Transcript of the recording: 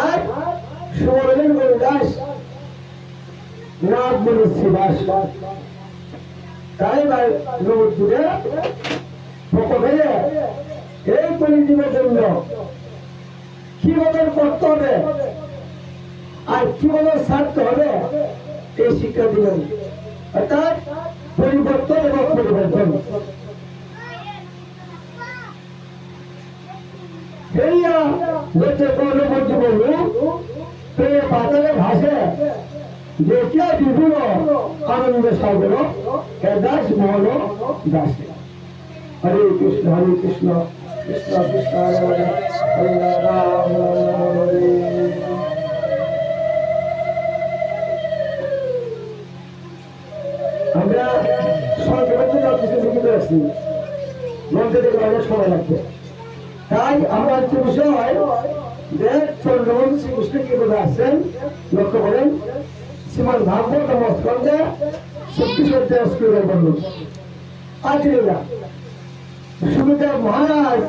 আর সুবর্ণের দাস নাথ মনুষ্য বাস তাই নবদ্বীপে পক্ষ থেকে এই কলিযুগের জন্য কিভাবে করতে হবে আর কিভাবে ছাড়তে হবে এই শিক্ষা দিবেন, অর্থাৎ পরিবর্তন এবং পরিবর্তন। পাতালে ভাসে দেখিয়া বিভিন্ন আনন্দ সাগর দাস মহল দাসে। হরে কৃষ্ণ কৃষ্ণ কৃষ্ণ হরে হরে রাম রাম হরে। আমরা সংক্ষেপের জন্য কিছু লিখিত আছি, মন্ত্রে থেকে অনেক সময় লাগবে, তাই আমরা একটু বিষয় যে চন্দ্রবন্ধু শ্রীকৃষ্ণ কি বলে আসছেন লক্ষ্য করেন। শ্রীমদ ভাগবত স্কন্ধে 36 অধ্যায় 16 বর্ণ। আজ সুবিধা মহারাজ